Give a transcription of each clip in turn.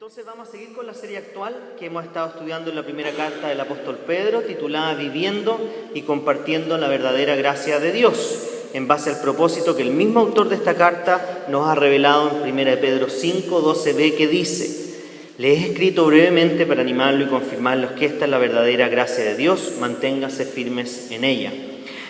Entonces vamos a seguir con la serie actual que hemos estado estudiando en la primera carta del apóstol Pedro, titulada Viviendo y compartiendo la verdadera gracia de Dios, en base al propósito que el mismo autor de esta carta nos ha revelado en 1 Pedro 5, 12b, que dice: les he escrito brevemente para animarlo y confirmarlos que esta es la verdadera gracia de Dios, manténganse firmes en ella.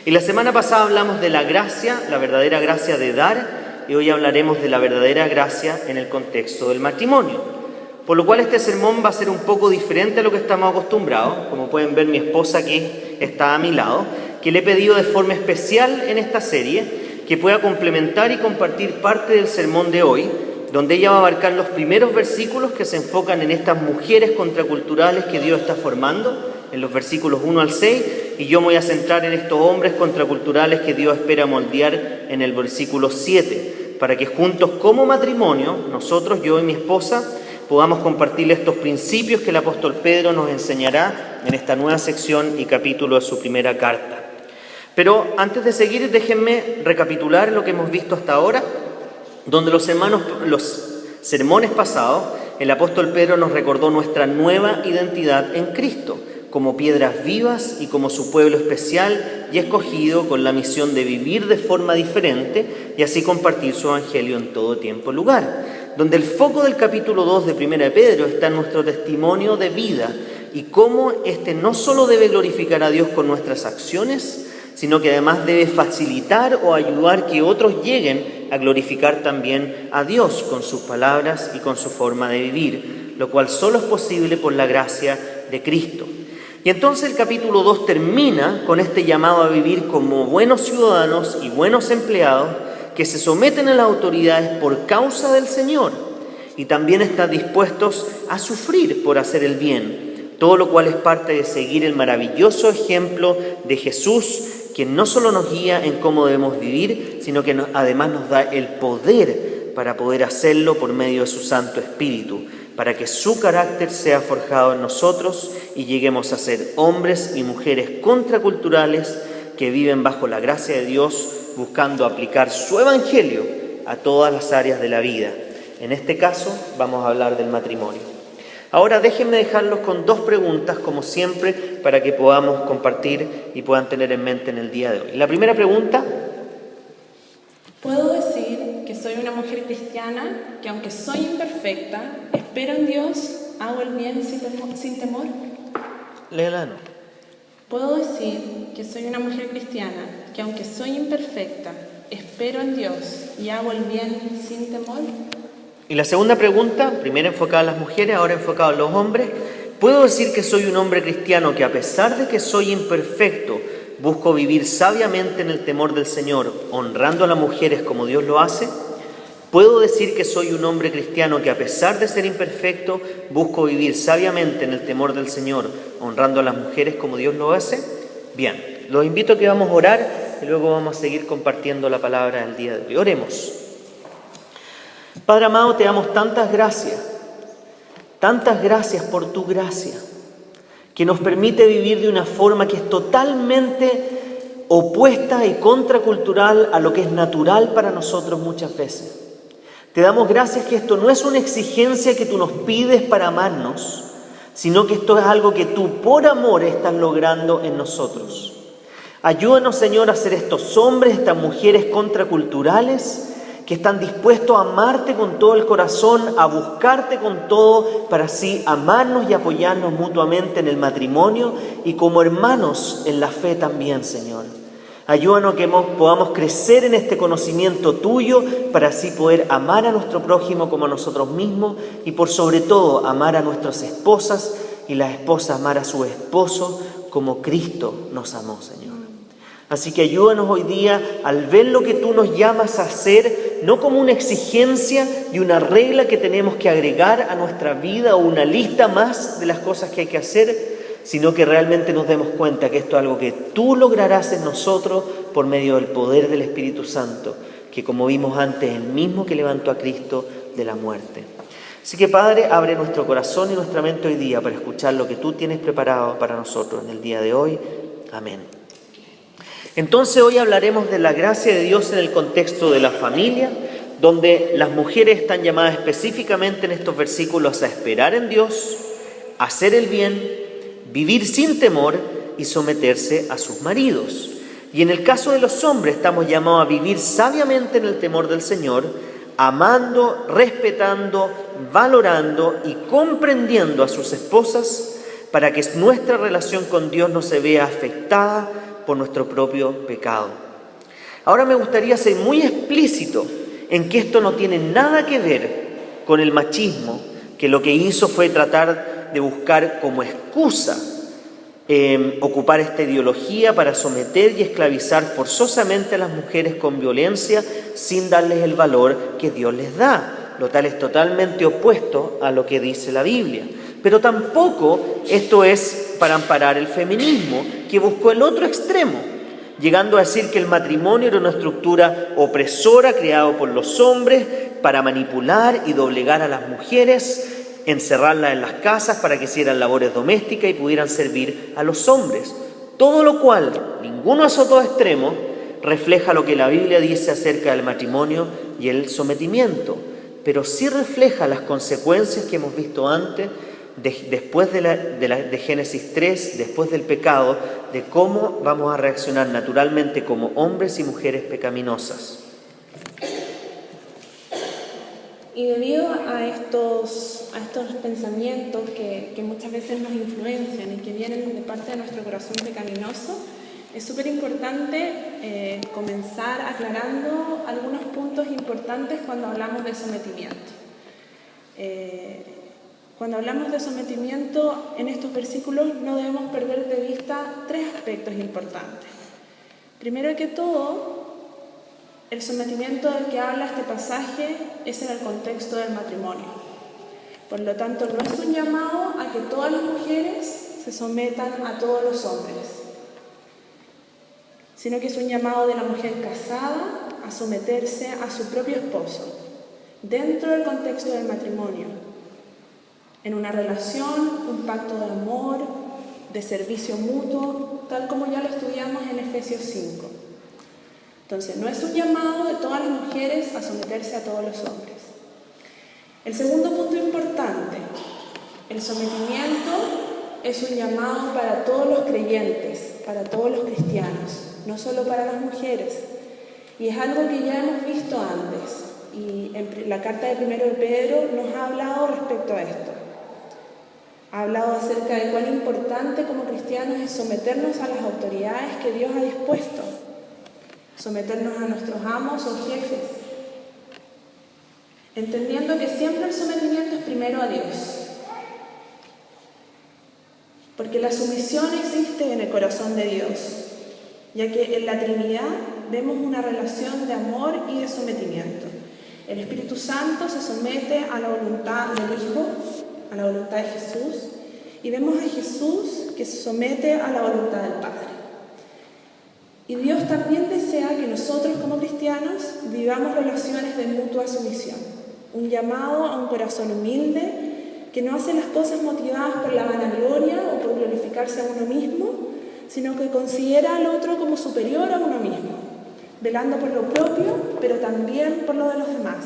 Y la semana pasada hablamos de la gracia, la verdadera gracia de dar, y hoy hablaremos de la verdadera gracia en el contexto del matrimonio. Por lo cual este sermón va a ser un poco diferente a lo que estamos acostumbrados. Como pueden ver, mi esposa aquí está a mi lado, que le he pedido de forma especial en esta serie que pueda complementar y compartir parte del sermón de hoy, donde ella va a abarcar los primeros versículos que se enfocan en estas mujeres contraculturales que Dios está formando, en los versículos 1 al 6, y yo me voy a centrar en estos hombres contraculturales que Dios espera moldear en el versículo 7, para que juntos como matrimonio, nosotros, yo y mi esposa, podamos compartir estos principios que el apóstol Pedro nos enseñará en esta nueva sección y capítulo de su primera carta. Pero antes de seguir, déjenme recapitular lo que hemos visto hasta ahora, donde los sermones pasados, el apóstol Pedro nos recordó nuestra nueva identidad en Cristo, como piedras vivas y como su pueblo especial y escogido con la misión de vivir de forma diferente y así compartir su evangelio en todo tiempo y lugar. Donde el foco del capítulo 2 de 1 Pedro está en nuestro testimonio de vida y cómo este no solo debe glorificar a Dios con nuestras acciones, sino que además debe facilitar o ayudar que otros lleguen a glorificar también a Dios con sus palabras y con su forma de vivir, lo cual solo es posible por la gracia de Cristo. Y entonces el capítulo 2 termina con este llamado a vivir como buenos ciudadanos y buenos empleados que se someten a las autoridades por causa del Señor y también están dispuestos a sufrir por hacer el bien, todo lo cual es parte de seguir el maravilloso ejemplo de Jesús, quien no solo nos guía en cómo debemos vivir, sino que además nos da el poder para poder hacerlo por medio de su Santo Espíritu, para que su carácter sea forjado en nosotros y lleguemos a ser hombres y mujeres contraculturales que viven bajo la gracia de Dios, buscando aplicar su evangelio a todas las áreas de la vida. En este caso vamos a hablar del matrimonio. Ahora déjenme dejarlos con dos preguntas, como siempre, para que podamos compartir y puedan tener en mente en el día de hoy. La primera pregunta: ¿puedo decir que soy una mujer cristiana, que aunque soy imperfecta, espero en Dios, hago el bien sin temor? Léela, no. ¿Puedo decir que soy una mujer cristiana, que aunque soy imperfecta, espero en Dios y hago el bien sin temor? Y la segunda pregunta, primero enfocada a las mujeres, ahora enfocada a los hombres: ¿puedo decir que soy un hombre cristiano que a pesar de que soy imperfecto, busco vivir sabiamente en el temor del Señor, honrando a las mujeres como Dios lo hace? ¿Puedo decir que soy un hombre cristiano que a pesar de ser imperfecto, busco vivir sabiamente en el temor del Señor, honrando a las mujeres como Dios lo hace? Bien, los invito a que vamos a orar y luego vamos a seguir compartiendo la palabra del día de hoy. Oremos. Padre amado, te damos tantas gracias por tu gracia, que nos permite vivir de una forma que es totalmente opuesta y contracultural a lo que es natural para nosotros muchas veces. Te damos gracias que esto no es una exigencia que tú nos pides para amarnos, sino que esto es algo que tú por amor estás logrando en nosotros. Ayúdanos, Señor, a ser estos hombres, estas mujeres contraculturales que están dispuestos a amarte con todo el corazón, a buscarte con todo, para así amarnos y apoyarnos mutuamente en el matrimonio y como hermanos en la fe también, Señor. Ayúdanos que podamos crecer en este conocimiento tuyo para así poder amar a nuestro prójimo como a nosotros mismos y por sobre todo amar a nuestras esposas y las esposas amar a su esposo como Cristo nos amó, Señor. Así que ayúdanos hoy día al ver lo que tú nos llamas a hacer, no como una exigencia y una regla que tenemos que agregar a nuestra vida o una lista más de las cosas que hay que hacer, sino que realmente nos demos cuenta que esto es algo que tú lograrás en nosotros por medio del poder del Espíritu Santo, que como vimos antes, es el mismo que levantó a Cristo de la muerte. Así que Padre, abre nuestro corazón y nuestra mente hoy día para escuchar lo que tú tienes preparado para nosotros en el día de hoy. Amén. Entonces hoy hablaremos de la gracia de Dios en el contexto de la familia, donde las mujeres están llamadas específicamente en estos versículos a esperar en Dios, a hacer el bien, vivir sin temor y someterse a sus maridos. Y en el caso de los hombres estamos llamados a vivir sabiamente en el temor del Señor, amando, respetando, valorando y comprendiendo a sus esposas para que nuestra relación con Dios no se vea afectada por nuestro propio pecado. Ahora me gustaría ser muy explícito en que esto no tiene nada que ver con el machismo, que lo que hizo fue tratar de buscar como excusa ocupar esta ideología para someter y esclavizar forzosamente a las mujeres con violencia sin darles el valor que Dios les da, lo tal es totalmente opuesto a lo que dice la Biblia. Pero tampoco esto es para amparar el feminismo, que buscó el otro extremo, llegando a decir que el matrimonio era una estructura opresora creada por los hombres para manipular y doblegar a las mujeres, encerrarlas en las casas para que hicieran labores domésticas y pudieran servir a los hombres. Todo lo cual, ninguno de esos dos extremos, refleja lo que la Biblia dice acerca del matrimonio y el sometimiento, pero sí refleja las consecuencias que hemos visto antes, después de Génesis 3, después del pecado, de cómo vamos a reaccionar naturalmente como hombres y mujeres pecaminosas. Y debido a estos pensamientos que muchas veces nos influencian y que vienen de parte de nuestro corazón pecaminoso, es súper importante comenzar aclarando algunos puntos importantes cuando hablamos de sometimiento. Cuando hablamos de sometimiento en estos versículos no debemos perder de vista tres aspectos importantes. Primero que todo, el sometimiento del que habla este pasaje es en el contexto del matrimonio. Por lo tanto, no es un llamado a que todas las mujeres se sometan a todos los hombres, sino que es un llamado de la mujer casada a someterse a su propio esposo, dentro del contexto del matrimonio, en una relación, un pacto de amor, de servicio mutuo, tal como ya lo estudiamos en Efesios 5. Entonces, no es un llamado de todas las mujeres a someterse a todos los hombres. El segundo punto importante, el sometimiento es un llamado para todos los creyentes, para todos los cristianos, no solo para las mujeres. Y es algo que ya hemos visto antes, y en la carta de 1 de Pedro nos ha hablado respecto a esto. Ha hablado acerca de cuán importante como cristianos es someternos a las autoridades que Dios ha dispuesto, someternos a nuestros amos o jefes, entendiendo que siempre el sometimiento es primero a Dios, porque la sumisión existe en el corazón de Dios, ya que en la Trinidad vemos una relación de amor y de sometimiento. El Espíritu Santo se somete a la voluntad del Hijo, a la voluntad de Jesús, y vemos a Jesús que se somete a la voluntad del Padre. Y Dios también desea que nosotros como cristianos vivamos relaciones de mutua sumisión, un llamado a un corazón humilde que no hace las cosas motivadas por la vanagloria o por glorificarse a uno mismo, sino que considera al otro como superior a uno mismo, velando por lo propio, pero también por lo de los demás,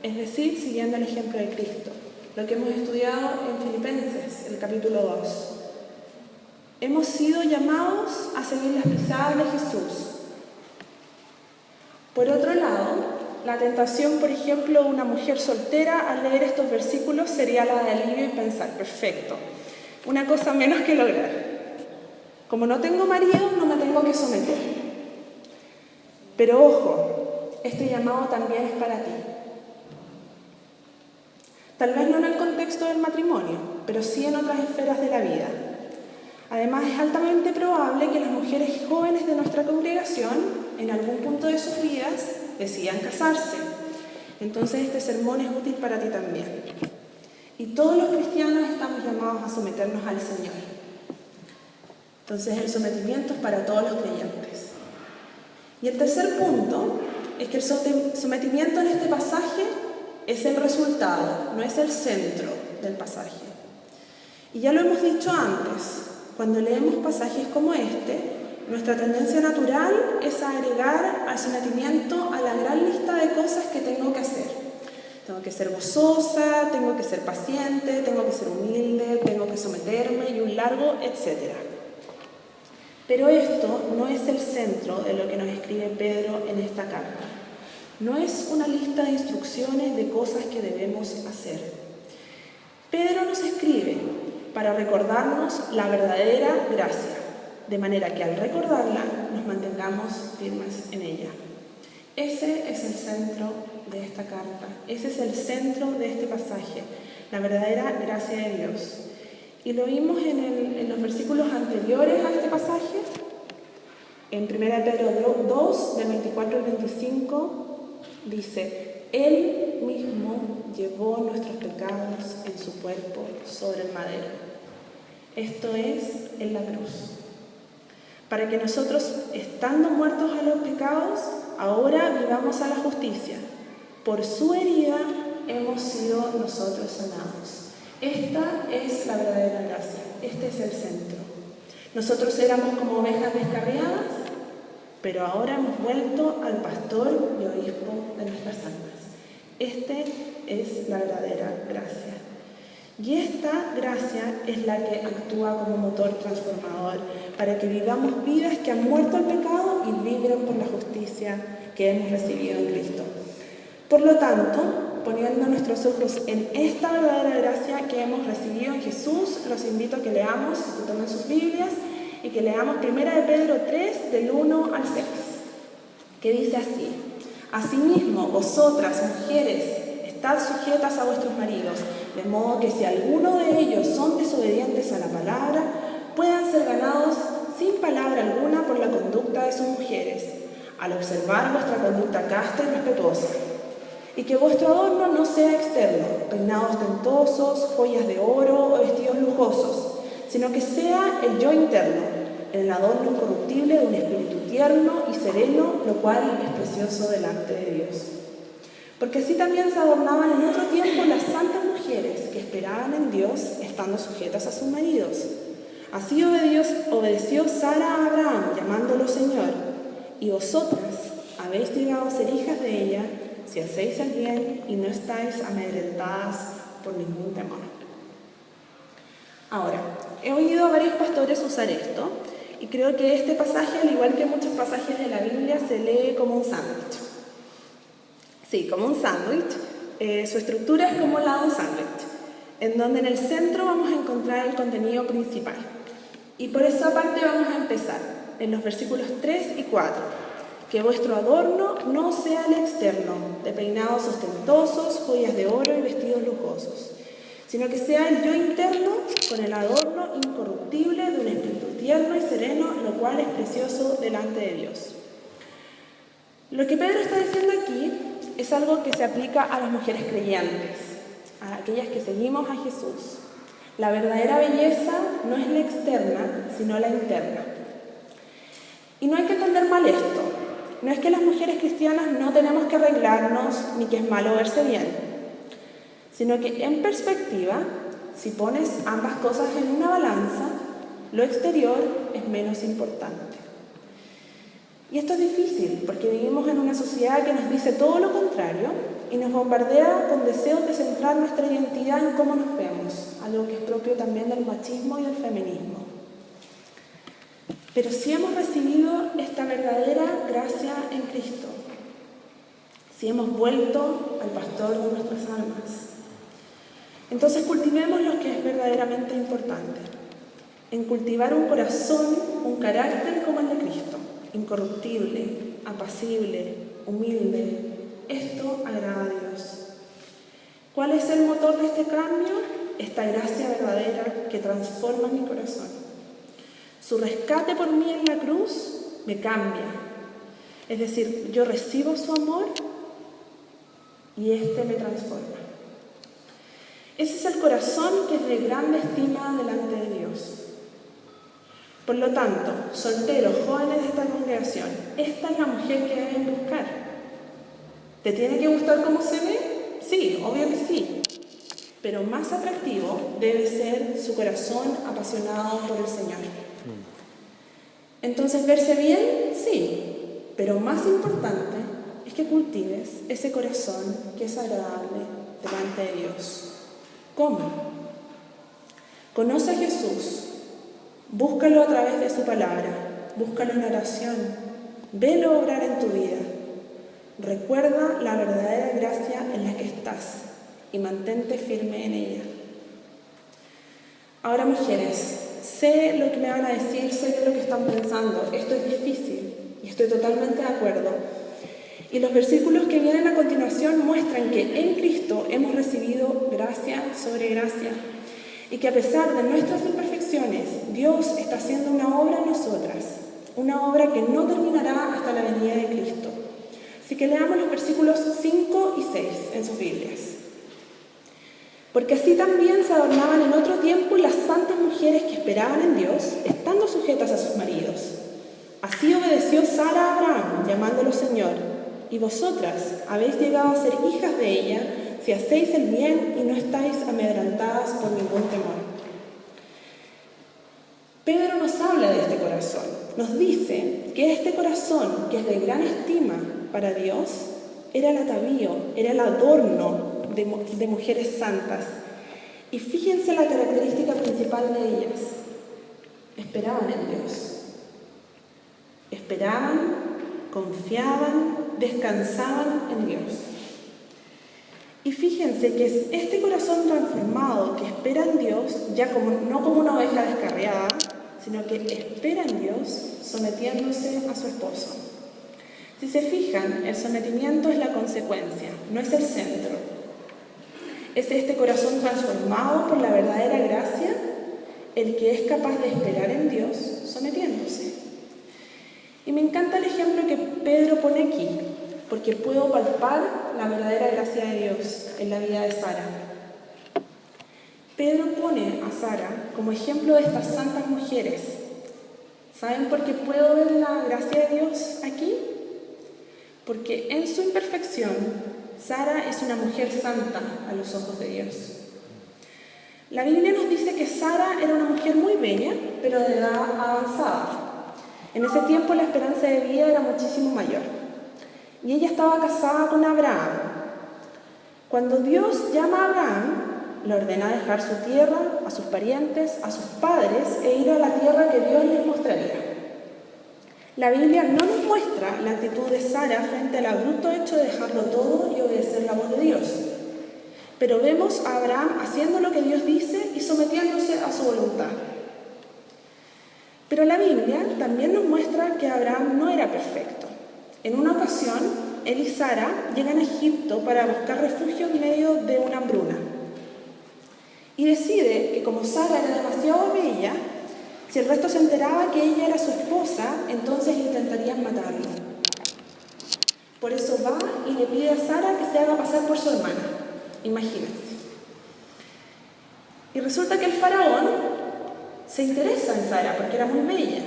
es decir, siguiendo el ejemplo de Cristo, lo que hemos estudiado en Filipenses, el capítulo 2. Hemos sido llamados a seguir las pisadas de Jesús. Por otro lado, la tentación, por ejemplo, de una mujer soltera al leer estos versículos sería la de alivio y pensar, perfecto, una cosa menos que lograr. Como no tengo marido, no me tengo que someter. Pero ojo, este llamado también es para ti. Tal vez no en el contexto del matrimonio, pero sí en otras esferas de la vida. Además, es altamente probable que las mujeres jóvenes de nuestra congregación, en algún punto de sus vidas, decidan casarse. Entonces, este sermón es útil para ti también. Y todos los cristianos estamos llamados a someternos al Señor. Entonces, el sometimiento es para todos los creyentes. Y el tercer punto es que el sometimiento en este pasaje es el resultado, no es el centro del pasaje. Y ya lo hemos dicho antes, cuando leemos pasajes como este, nuestra tendencia natural es agregar al sometimiento a la gran lista de cosas que tengo que hacer. Tengo que ser gozosa, tengo que ser paciente, tengo que ser humilde, tengo que someterme y un largo etcétera. Pero esto no es el centro de lo que nos escribe Pedro en esta carta. No es una lista de instrucciones de cosas que debemos hacer. Pedro nos escribe para recordarnos la verdadera gracia, de manera que al recordarla nos mantengamos firmes en ella. Ese es el centro de esta carta, ese es el centro de este pasaje, la verdadera gracia de Dios. Y lo vimos en los versículos anteriores a este pasaje, en 1 Pedro 2, del 24 al 25, dice: Él mismo llevó nuestros pecados en su cuerpo sobre el madero. Esto es en la cruz. Para que nosotros, estando muertos a los pecados, ahora vivamos a la justicia. Por su herida hemos sido nosotros sanados. Esta es la verdadera gracia, este es el centro. Nosotros éramos como ovejas descarriadas, pero ahora hemos vuelto al pastor y obispo de nuestras almas. Este es la verdadera gracia. Y esta gracia es la que actúa como motor transformador para que vivamos vidas que han muerto al pecado y viven por la justicia que hemos recibido en Cristo. Por lo tanto, poniendo nuestros ojos en esta verdadera gracia que hemos recibido en Jesús, los invito a que leamos, que tomen sus Biblias y que leamos 1 Pedro 3, del 1 al 6, que dice así: Asimismo, vosotras, mujeres, estad sujetas a vuestros maridos, de modo que si alguno de ellos son desobedientes a la palabra, puedan ser ganados sin palabra alguna por la conducta de sus mujeres, al observar vuestra conducta casta y respetuosa. Y que vuestro adorno no sea externo, peinados ostentosos, joyas de oro o vestidos lujosos, sino que sea el yo interno, el adorno incorruptible de un espíritu tierno y sereno, lo cual es precioso delante de Dios. Porque así también se adornaban en otro tiempo las santas mujeres que esperaban en Dios, estando sujetas a sus maridos. Así obedeció Sara a Abraham, llamándolo Señor, y vosotras habéis llegado a ser hijas de ella, si hacéis el bien y no estáis amedrentadas por ningún temor. Ahora, he oído a varios pastores usar esto, y creo que este pasaje, al igual que muchos pasajes de la Biblia, se lee como un sándwich. Sí, como un sándwich. Su estructura es como la de un sándwich, en donde en el centro vamos a encontrar el contenido principal. Y por esa parte vamos a empezar, en los versículos 3 y 4. Que vuestro adorno no sea el externo, de peinados ostentosos, joyas de oro y vestidos lujosos, sino que sea el yo interno con el adorno incorruptible de un espíritu tierno y sereno, lo cual es precioso delante de Dios. Lo que Pedro está diciendo aquí es algo que se aplica a las mujeres creyentes, a aquellas que seguimos a Jesús. La verdadera belleza no es la externa, sino la interna. Y no hay que entender mal esto. No es que las mujeres cristianas no tenemos que arreglarnos ni que es malo verse bien, sino que en perspectiva, si pones ambas cosas en una balanza, lo exterior es menos importante. Y esto es difícil porque vivimos en una sociedad que nos dice todo lo contrario y nos bombardea con deseos de centrar nuestra identidad en cómo nos vemos, algo que es propio también del machismo y del feminismo. Pero si hemos recibido esta verdadera gracia en Cristo, si hemos vuelto al pastor de nuestras almas, entonces cultivemos lo que es verdaderamente importante, en cultivar un corazón, un carácter como el de Cristo, incorruptible, apacible, humilde. Esto agrada a Dios. ¿Cuál es el motor de este cambio? Esta gracia verdadera que transforma mi corazón. Su rescate por mí en la cruz me cambia. Es decir, yo recibo su amor y este me transforma. Ese es el corazón que es de grande estima delante de Dios. Por lo tanto, solteros, jóvenes de esta congregación, esta es la mujer que deben buscar. ¿Te tiene que gustar cómo se ve? Sí, obvio que sí. Pero más atractivo debe ser su corazón apasionado por el Señor. Entonces, ¿verse bien? Sí, pero más importante es que cultives ese corazón que es agradable delante de Dios. ¿Cómo? Conoce a Jesús, búscalo a través de su palabra, búscalo en oración, velo obrar en tu vida. Recuerda la verdadera gracia en la que estás y mantente firme en ella. Ahora, mujeres, sé lo que me van a decir, sé lo que están pensando. Esto es difícil y estoy totalmente de acuerdo. Y los versículos que vienen a continuación muestran que en Cristo hemos recibido gracia sobre gracia y que a pesar de nuestras imperfecciones, Dios está haciendo una obra en nosotras, una obra que no terminará hasta la venida de Cristo. Así que leamos los versículos 5 y 6 en sus Biblias. Porque así también se adornaban en otro tiempo las santas mujeres que esperaban en Dios, estando sujetas a sus maridos. Así obedeció Sara a Abraham, llamándolo Señor, y vosotras habéis llegado a ser hijas de ella, si hacéis el bien y no estáis amedrentadas por ningún temor. Pedro nos habla de este corazón, nos dice que este corazón, que es de gran estima para Dios, era el atavío, era el adorno de mujeres santas. Y fíjense la característica principal de ellas: esperaban en Dios. Esperaban, confiaban, descansaban en Dios. Y fíjense que es este corazón transformado que espera en Dios, ya no como una oveja descarriada, sino que espera en Dios sometiéndose a su esposo. Si se fijan, el sometimiento es la consecuencia, no es el centro. Es este corazón transformado por la verdadera gracia el que es capaz de esperar en Dios sometiéndose. Y me encanta el ejemplo que Pedro pone aquí, porque puedo palpar la verdadera gracia de Dios en la vida de Sara. Pedro pone a Sara como ejemplo de estas santas mujeres. ¿Saben por qué puedo ver la gracia de Dios aquí? Porque en su imperfección, Sara es una mujer santa a los ojos de Dios. La Biblia nos dice que Sara era una mujer muy bella, pero de edad avanzada. En ese tiempo la esperanza de vida era muchísimo mayor. Y ella estaba casada con Abraham. Cuando Dios llama a Abraham, le ordena dejar su tierra, a sus parientes, a sus padres e ir a la tierra que Dios les mostraría. La Biblia no nos muestra la actitud de Sara frente al abrupto hecho de dejarlo todo y obedecer la voz de Dios. Pero vemos a Abraham haciendo lo que Dios dice y sometiéndose a su voluntad. Pero la Biblia también nos muestra que Abraham no era perfecto. En una ocasión, él y Sara llegan a Egipto para buscar refugio en medio de una hambruna. Y decide que como Sara era demasiado bella, si el resto se enteraba que ella era su esposa, entonces intentarían matarlo. Por eso va y le pide a Sara que se haga pasar por su hermana. Imagínense. Y resulta que el faraón se interesa en Sara porque era muy bella.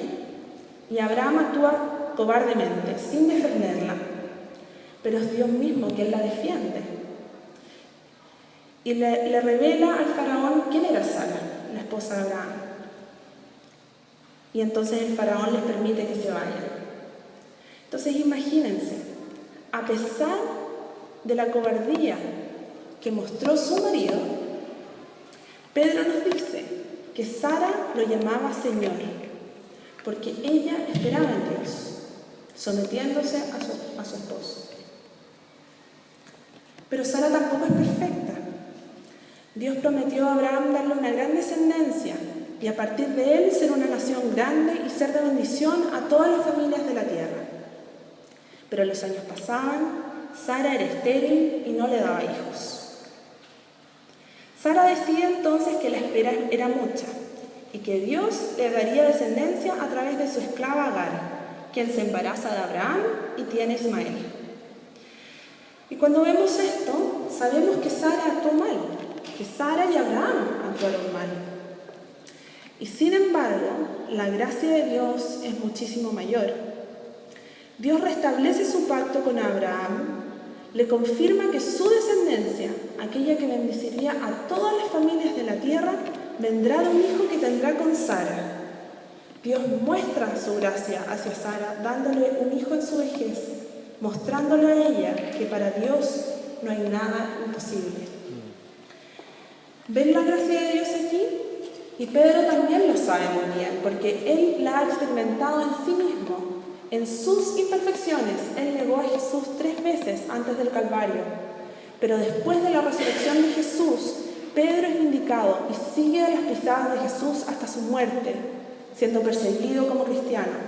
Y Abraham actúa cobardemente, sin defenderla. Pero es Dios mismo quien la defiende. Y le revela al faraón quién era Sara, la esposa de Abraham. Y entonces el faraón les permite que se vayan. Entonces imagínense, a pesar de la cobardía que mostró su marido, Pedro nos dice que Sara lo llamaba Señor, porque ella esperaba en Dios, sometiéndose a su esposo. Pero Sara tampoco es perfecta. Dios prometió a Abraham darle una gran descendencia y a partir de él ser una nación grande y ser de bendición a todas las familias de la tierra. Pero los años pasaban, Sara era estéril y no le daba hijos. Sara decide entonces que la espera era mucha y que Dios le daría descendencia a través de su esclava Agar, quien se embaraza de Abraham y tiene a Ismael. Y cuando vemos esto, sabemos que Sara actuó mal, que Sara y Abraham actuaron mal. Y sin embargo, la gracia de Dios es muchísimo mayor. Dios restablece su pacto con Abraham, le confirma que su descendencia, aquella que bendeciría a todas las familias de la tierra, vendrá de un hijo que tendrá con Sara. Dios muestra su gracia hacia Sara, dándole un hijo en su vejez, mostrándole a ella que para Dios no hay nada imposible. ¿Ven la gracia de Dios aquí? Y Pedro también lo sabe muy bien, porque él la ha experimentado en sí mismo. En sus imperfecciones, él negó a Jesús 3 veces antes del Calvario. Pero después de la resurrección de Jesús, Pedro es vindicado y sigue a las pisadas de Jesús hasta su muerte, siendo perseguido como cristiano.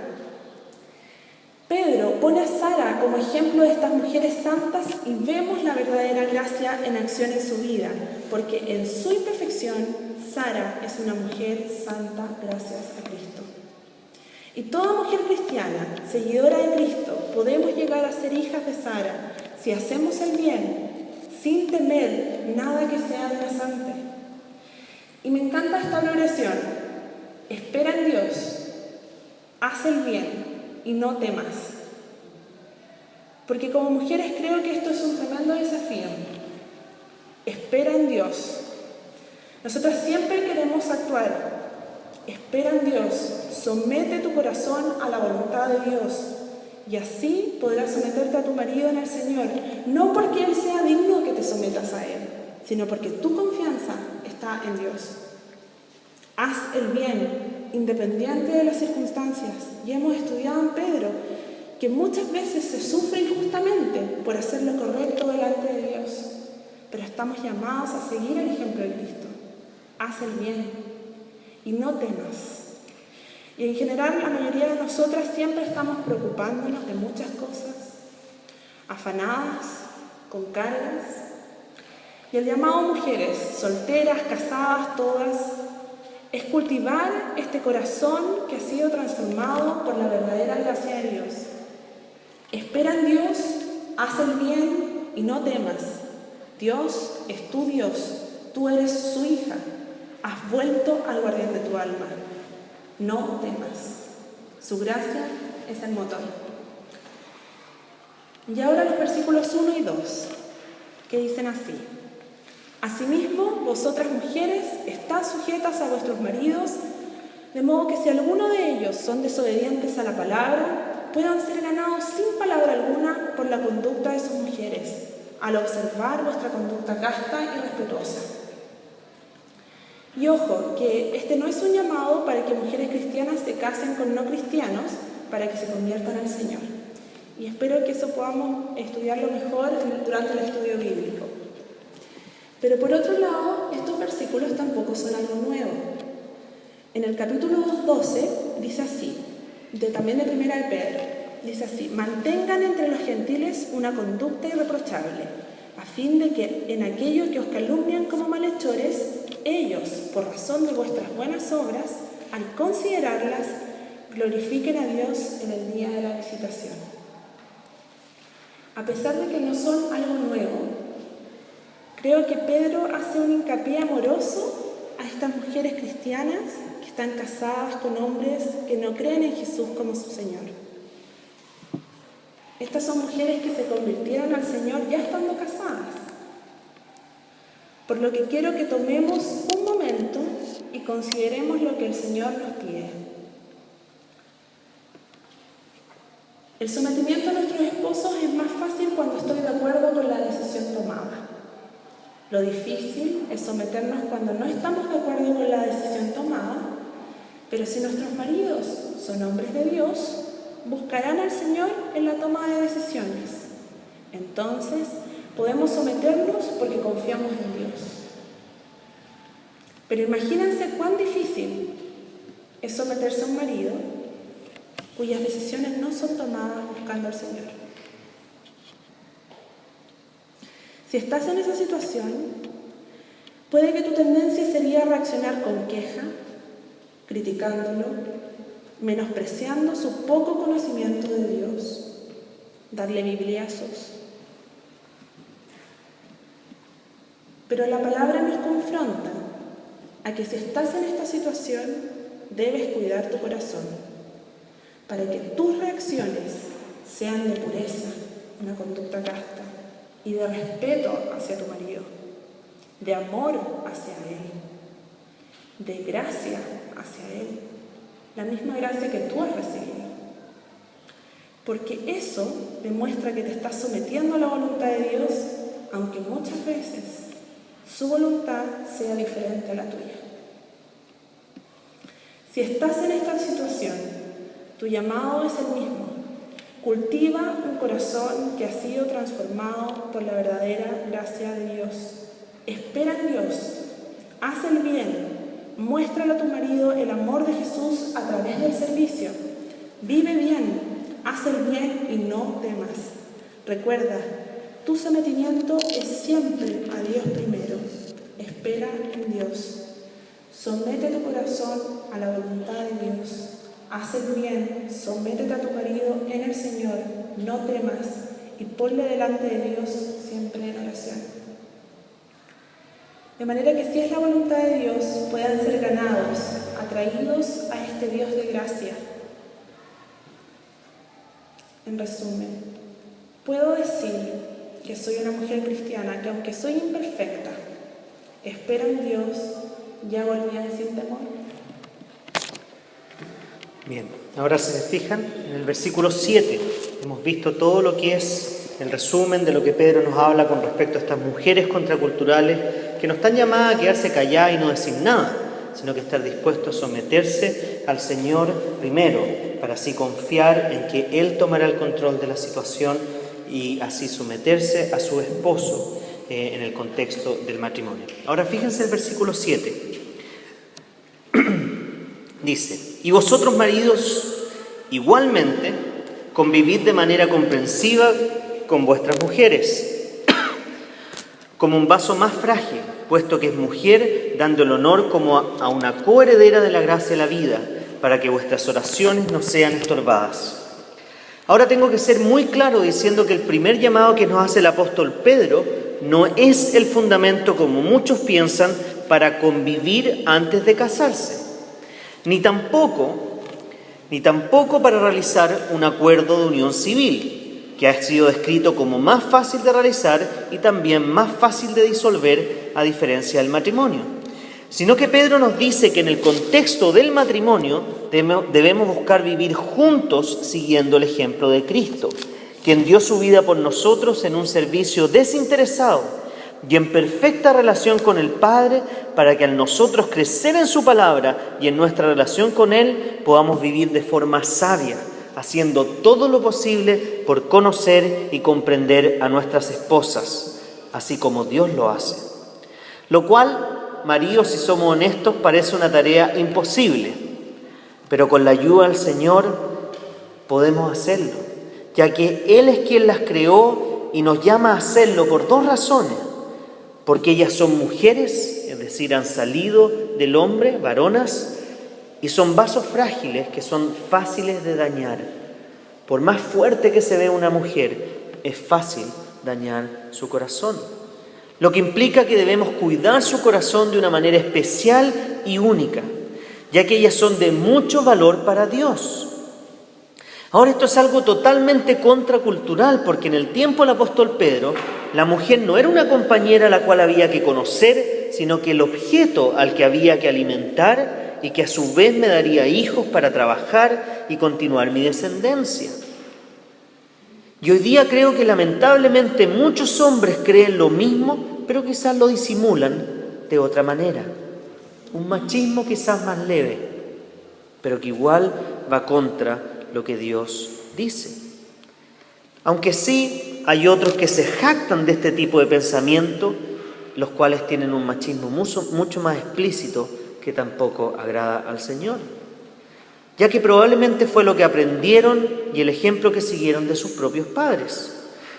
Pedro pone a Sara como ejemplo de estas mujeres santas y vemos la verdadera gracia en acción en su vida, porque en su imperfección, Sara es una mujer santa gracias a Cristo. Y toda mujer cristiana, seguidora de Cristo, podemos llegar a ser hijas de Sara si hacemos el bien, sin temer nada que sea amenazante. Y me encanta esta oración: espera en Dios, haz el bien y no temas. Porque como mujeres creo que esto es un tremendo desafío. Espera en Dios. Nosotras siempre queremos actuar. Espera en Dios, somete tu corazón a la voluntad de Dios y así podrás someterte a tu marido en el Señor, no porque Él sea digno de que te sometas a Él, sino porque tu confianza está en Dios. Haz el bien, independiente de las circunstancias. Y hemos estudiado en Pedro que muchas veces se sufre injustamente por hacer lo correcto delante de Dios, pero estamos llamados a seguir el ejemplo de Cristo. Haz el bien y no temas. Y en general la mayoría de nosotras siempre estamos preocupándonos de muchas cosas, afanadas, con cargas. Y el llamado mujeres, solteras, casadas, todas, es cultivar este corazón que ha sido transformado por la verdadera gracia de Dios. Espera en Dios, haz el bien y no temas. Dios es tu Dios, tú eres su hija, has vuelto al guardián de tu alma. No temas, su gracia es el motor. Y ahora los versículos 1 y 2, que dicen así: asimismo, vosotras mujeres, estad sujetas a vuestros maridos, de modo que si alguno de ellos son desobedientes a la palabra, puedan ser ganados sin palabra alguna por la conducta de sus mujeres, al observar vuestra conducta casta y respetuosa. Y ojo, que este no es un llamado para que mujeres cristianas se casen con no cristianos para que se conviertan al Señor. Y espero que eso podamos estudiarlo mejor durante el estudio bíblico. Pero por otro lado, estos versículos tampoco son algo nuevo. En el capítulo 2:12 dice así, también de Primera de Pedro, dice así: mantengan entre los gentiles una conducta irreprochable, a fin de que en aquello que os calumnian como malhechores, ellos, por razón de vuestras buenas obras, al considerarlas, glorifiquen a Dios en el día de la visitación. A pesar de que no son algo nuevo, creo que Pedro hace un hincapié amoroso a estas mujeres cristianas que están casadas con hombres que no creen en Jesús como su Señor. Estas son mujeres que se convirtieron al Señor ya estando casadas. Por lo que quiero que tomemos un momento y consideremos lo que el Señor nos pide. El sometimiento a nuestros esposos es más fácil cuando estoy de acuerdo con la decisión tomada. Lo difícil es someternos cuando no estamos de acuerdo con la decisión tomada, pero si nuestros maridos son hombres de Dios, buscarán al Señor en la toma de decisiones. Entonces, podemos someternos porque confiamos en Dios. Pero imagínense cuán difícil es someterse a un marido cuyas decisiones no son tomadas buscando al Señor. Si estás en esa situación, puede que tu tendencia sería reaccionar con queja, criticándolo, menospreciando su poco conocimiento de Dios, darle bibliazos. Pero la palabra nos confronta a que si estás en esta situación, debes cuidar tu corazón para que tus reacciones sean de pureza, una conducta casta, y de respeto hacia tu marido, de amor hacia él, de gracia hacia él, la misma gracia que tú has recibido. Porque eso demuestra que te estás sometiendo a la voluntad de Dios, aunque muchas veces su voluntad sea diferente a la tuya. Si estás en esta situación, tu llamado es el mismo. Cultiva un corazón que ha sido transformado por la verdadera gracia de Dios. Espera en Dios, haz el bien, muéstrale a tu marido el amor de Jesús a través del servicio. Vive bien, haz el bien y no temas. Recuerda, tu sometimiento es siempre a Dios primero. Espera en Dios. Somete tu corazón a la voluntad de Dios. Haz el bien, sométete a tu marido en el Señor, no temas y ponle delante de Dios siempre en oración. De manera que si es la voluntad de Dios, puedan ser ganados, atraídos a este Dios de gracia. En resumen, puedo decir que soy una mujer cristiana que aunque soy imperfecta, espero en Dios y hago el bien sin temor. Bien, ahora si se fijan, en el versículo 7 hemos visto todo lo que es el resumen de lo que Pedro nos habla con respecto a estas mujeres contraculturales que no están llamadas a quedarse calladas y no decir nada, sino que estar dispuestos a someterse al Señor primero, para así confiar en que Él tomará el control de la situación y así someterse a su esposo en el contexto del matrimonio. Ahora fíjense el versículo 7. Dice: y vosotros, maridos, igualmente convivid de manera comprensiva con vuestras mujeres, como un vaso más frágil, puesto que es mujer, dando el honor como a una coheredera de la gracia de la vida, para que vuestras oraciones no sean estorbadas. Ahora tengo que ser muy claro diciendo que el primer llamado que nos hace el apóstol Pedro no es el fundamento, como muchos piensan, para convivir antes de casarse. Ni tampoco para realizar un acuerdo de unión civil, que ha sido descrito como más fácil de realizar y también más fácil de disolver, a diferencia del matrimonio. Sino que Pedro nos dice que en el contexto del matrimonio debemos buscar vivir juntos siguiendo el ejemplo de Cristo, quien dio su vida por nosotros en un servicio desinteresado y en perfecta relación con el Padre, para que al nosotros crecer en su palabra y en nuestra relación con Él podamos vivir de forma sabia, haciendo todo lo posible por conocer y comprender a nuestras esposas, así como Dios lo hace. Lo cual, maridos, si somos honestos, parece una tarea imposible, pero con la ayuda del Señor podemos hacerlo, ya que Él es quien las creó y nos llama a hacerlo por dos razones. Porque ellas son mujeres, es decir, han salido del hombre, varonas, y son vasos frágiles que son fáciles de dañar. Por más fuerte que se vea una mujer, es fácil dañar su corazón. Lo que implica que debemos cuidar su corazón de una manera especial y única, ya que ellas son de mucho valor para Dios. Ahora, esto es algo totalmente contracultural, porque en el tiempo del apóstol Pedro, la mujer no era una compañera a la cual había que conocer, sino que el objeto al que había que alimentar y que a su vez me daría hijos para trabajar y continuar mi descendencia. Y hoy día creo que lamentablemente muchos hombres creen lo mismo, pero quizás lo disimulan de otra manera. Un machismo quizás más leve, pero que igual va contra lo que Dios dice. Aunque sí hay otros que se jactan de este tipo de pensamiento, los cuales tienen un machismo mucho más explícito que tampoco agrada al Señor, ya que probablemente fue lo que aprendieron y el ejemplo que siguieron de sus propios padres,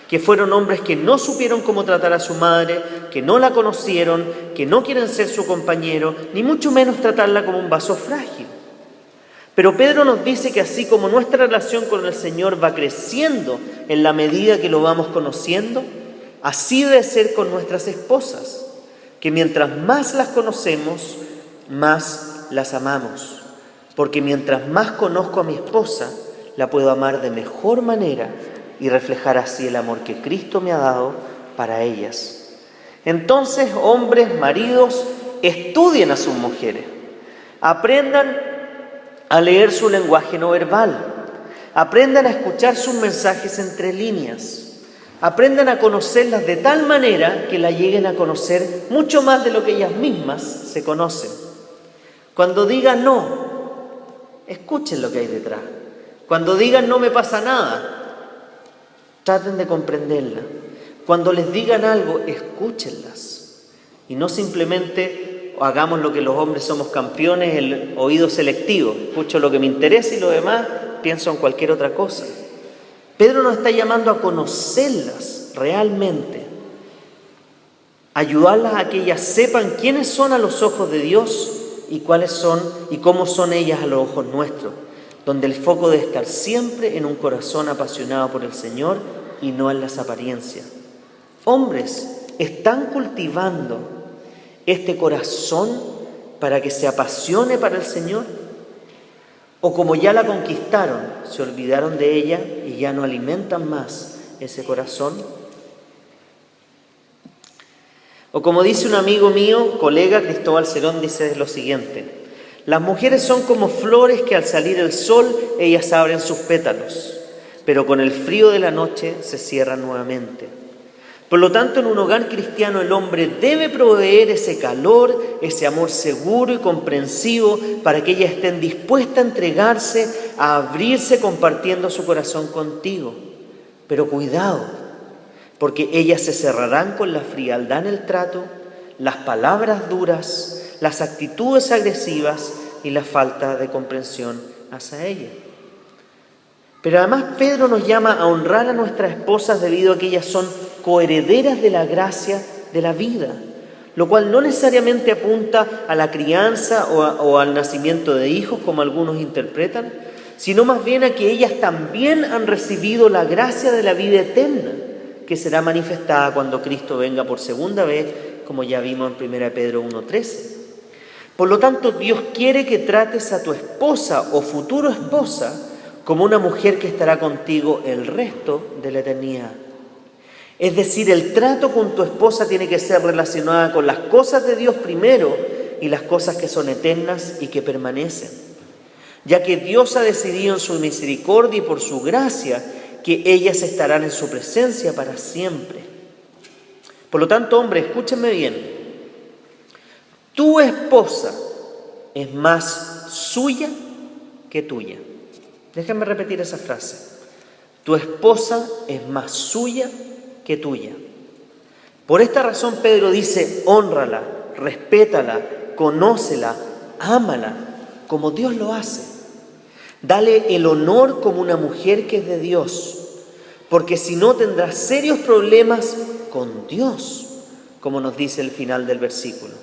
que fueron hombres que no supieron cómo tratar a su madre, que no la conocieron, que no quieren ser su compañero, ni mucho menos tratarla como un vaso frágil. Pero Pedro nos dice que así como nuestra relación con el Señor va creciendo en la medida que lo vamos conociendo, así debe ser con nuestras esposas, que mientras más las conocemos, más las amamos. Porque mientras más conozco a mi esposa, la puedo amar de mejor manera y reflejar así el amor que Cristo me ha dado para ellas. Entonces, hombres, maridos, estudien a sus mujeres, aprendan a leer su lenguaje no verbal. Aprendan a escuchar sus mensajes entre líneas. Aprendan a conocerlas de tal manera que la lleguen a conocer mucho más de lo que ellas mismas se conocen. Cuando digan no, escuchen lo que hay detrás. Cuando digan no me pasa nada, traten de comprenderla. Cuando les digan algo, escúchenlas. Y no simplemente hagamos lo que los hombres somos campeones, el oído selectivo. Escucho lo que me interesa y lo demás pienso en cualquier otra cosa. Pedro nos está llamando a conocerlas realmente, ayudarlas a que ellas sepan quiénes son a los ojos de Dios y cuáles son y cómo son ellas a los ojos nuestros, donde el foco debe estar siempre en un corazón apasionado por el Señor y no en las apariencias. Hombres, ¿están cultivando este corazón para que se apasione para el Señor? O como ya la conquistaron, se olvidaron de ella y ya no alimentan más ese corazón. O como dice un amigo mío, colega Cristóbal Cerón, dice lo siguiente: las mujeres son como flores que al salir el sol ellas abren sus pétalos, pero con el frío de la noche se cierran nuevamente. Por lo tanto, en un hogar cristiano el hombre debe proveer ese calor, ese amor seguro y comprensivo para que ellas estén dispuestas a entregarse, a abrirse compartiendo su corazón contigo. Pero cuidado, porque ellas se cerrarán con la frialdad en el trato, las palabras duras, las actitudes agresivas y la falta de comprensión hacia ellas. Pero además Pedro nos llama a honrar a nuestras esposas debido a que ellas son coherederas de la gracia de la vida, lo cual no necesariamente apunta a la crianza o al nacimiento de hijos, como algunos interpretan, sino más bien a que ellas también han recibido la gracia de la vida eterna, que será manifestada cuando Cristo venga por segunda vez, como ya vimos en 1 Pedro 1:13. Por lo tanto, Dios quiere que trates a tu esposa o futuro esposa como una mujer que estará contigo el resto de la eternidad. Es decir, el trato con tu esposa tiene que ser relacionado con las cosas de Dios primero y las cosas que son eternas y que permanecen, ya que Dios ha decidido en su misericordia y por su gracia que ellas estarán en su presencia para siempre. Por lo tanto, hombre, escúchenme bien. Tu esposa es más suya que tuya. Déjenme repetir esa frase. Tu esposa es más suya que tuya. Por esta razón Pedro dice: hónrala, respétala, conócela, ámala, como Dios lo hace. Dale el honor como una mujer que es de Dios, porque si no tendrás serios problemas con Dios, como nos dice el final del versículo.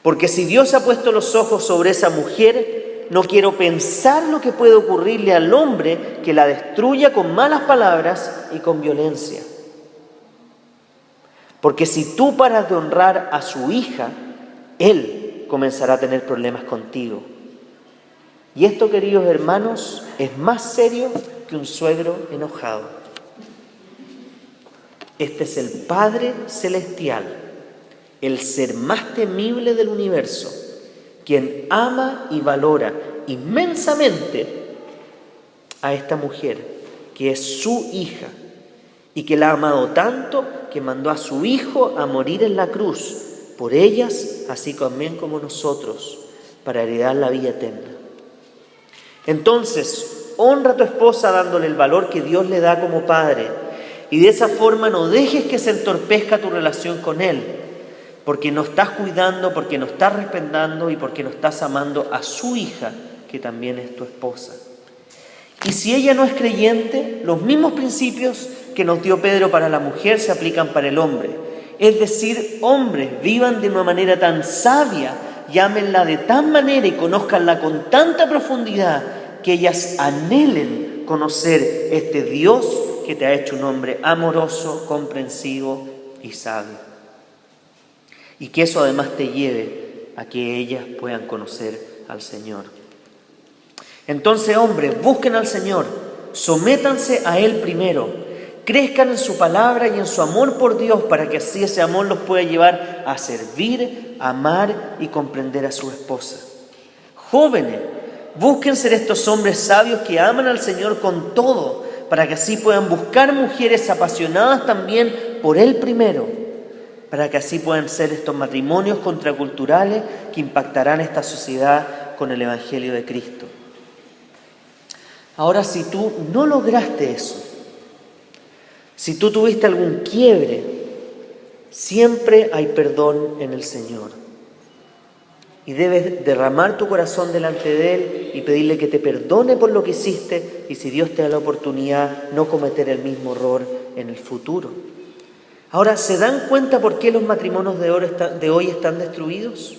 Porque si Dios ha puesto los ojos sobre esa mujer, no quiero pensar lo que puede ocurrirle al hombre que la destruya con malas palabras y con violencia. Porque si tú paras de honrar a su hija, él comenzará a tener problemas contigo. Y esto, queridos hermanos, es más serio que un suegro enojado. Este es el Padre Celestial, el ser más temible del universo, quien ama y valora inmensamente a esta mujer, que es su hija, y que la ha amado tanto que mandó a su Hijo a morir en la cruz, por ellas, así también como nosotros, para heredar la vida eterna. Entonces, honra a tu esposa dándole el valor que Dios le da como padre, y de esa forma no dejes que se entorpezca tu relación con él, porque no estás cuidando, porque no estás respetando y porque no estás amando a su hija, que también es tu esposa. Y si ella no es creyente, los mismos principios que nos dio Pedro para la mujer se aplican para el hombre. Es decir, hombres, vivan de una manera tan sabia, llámenla de tal manera y conózcanla con tanta profundidad que ellas anhelen conocer este Dios que te ha hecho un hombre amoroso, comprensivo y sabio. Y que eso además te lleve a que ellas puedan conocer al Señor. Entonces, hombres, busquen al Señor, sométanse a Él primero, crezcan en su palabra y en su amor por Dios, para que así ese amor los pueda llevar a servir, amar y comprender a su esposa. Jóvenes, Busquen ser estos hombres sabios que aman al Señor con todo, para que así puedan buscar mujeres apasionadas también por Él primero, para que así puedan ser estos matrimonios contraculturales que impactarán esta sociedad con el Evangelio de Cristo. Ahora, si tú no lograste eso, si tú tuviste algún quiebre, siempre hay perdón en el Señor. Y debes derramar tu corazón delante de Él y pedirle que te perdone por lo que hiciste y, si Dios te da la oportunidad, no cometer el mismo error en el futuro. Ahora, ¿se dan cuenta por qué los matrimonios de hoy están destruidos?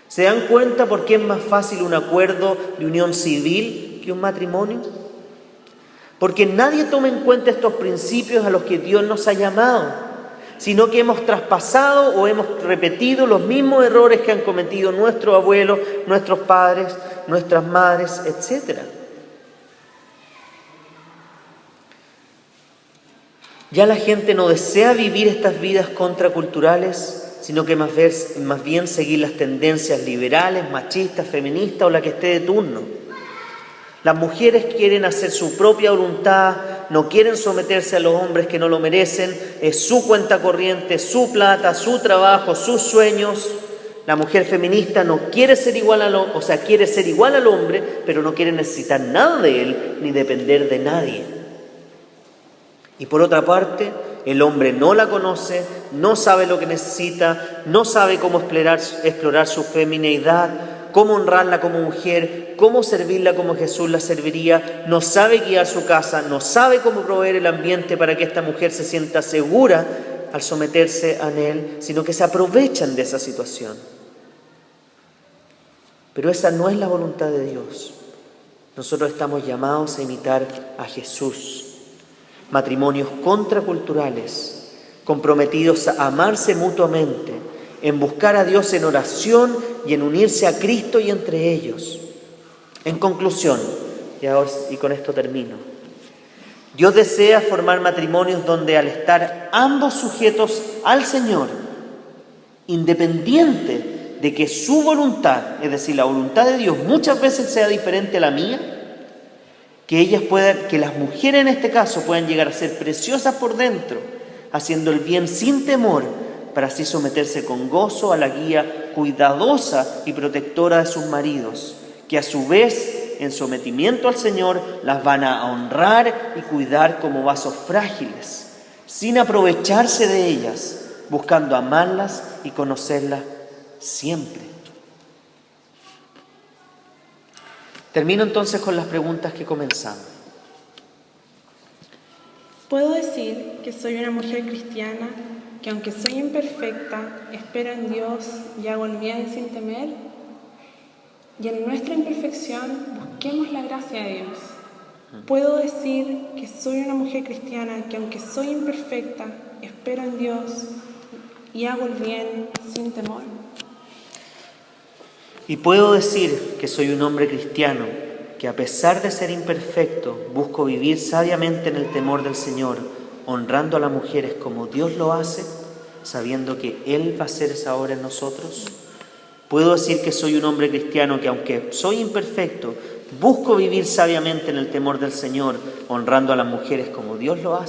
¿Se dan cuenta por qué es más fácil un acuerdo de unión civil que un matrimonio? Porque nadie toma en cuenta estos principios a los que Dios nos ha llamado, sino que hemos traspasado o hemos repetido los mismos errores que han cometido nuestros abuelos, nuestros padres, nuestras madres, etc. Ya la gente no desea vivir estas vidas contraculturales, sino que más bien seguir las tendencias liberales, machistas, feministas o la que esté de turno. Las mujeres quieren hacer su propia voluntad, no quieren someterse a los hombres que no lo merecen, es su cuenta corriente, su plata, su trabajo, sus sueños. La mujer feminista no quiere ser igual quiere ser igual al hombre, pero no quiere necesitar nada de él ni depender de nadie. Y por otra parte, el hombre no la conoce, no sabe lo que necesita, no sabe cómo explorar su femineidad, cómo honrarla como mujer, cómo servirla como Jesús la serviría, no sabe guiar su casa, no sabe cómo proveer el ambiente para que esta mujer se sienta segura al someterse a él, sino que se aprovechan de esa situación. Pero esa no es la voluntad de Dios. Nosotros estamos llamados a imitar a Jesús. Matrimonios contraculturales, comprometidos a amarse mutuamente, en buscar a Dios en oración y en unirse a Cristo y entre ellos. En conclusión, y con esto termino, Dios desea formar matrimonios donde, al estar ambos sujetos al Señor, independiente de que su voluntad, es decir, la voluntad de Dios, muchas veces sea diferente a la mía, que las mujeres en este caso puedan llegar a ser preciosas por dentro, haciendo el bien sin temor, para así someterse con gozo a la guía cuidadosa y protectora de sus maridos, que a su vez, en sometimiento al Señor, las van a honrar y cuidar como vasos frágiles, sin aprovecharse de ellas, buscando amarlas y conocerlas siempre. Termino entonces con las preguntas que comenzamos. ¿Puedo decir que soy una mujer cristiana, que aunque soy imperfecta, espero en Dios y hago el bien sin temer? Y en nuestra imperfección busquemos la gracia de Dios. ¿Puedo decir que soy una mujer cristiana, que aunque soy imperfecta, espero en Dios y hago el bien sin temor? Y puedo decir que soy un hombre cristiano, que a pesar de ser imperfecto, busco vivir sabiamente en el temor del Señor, honrando a las mujeres como Dios lo hace, sabiendo que Él va a hacer esa obra en nosotros. Puedo decir que soy un hombre cristiano, que aunque soy imperfecto, busco vivir sabiamente en el temor del Señor, honrando a las mujeres como Dios lo hace.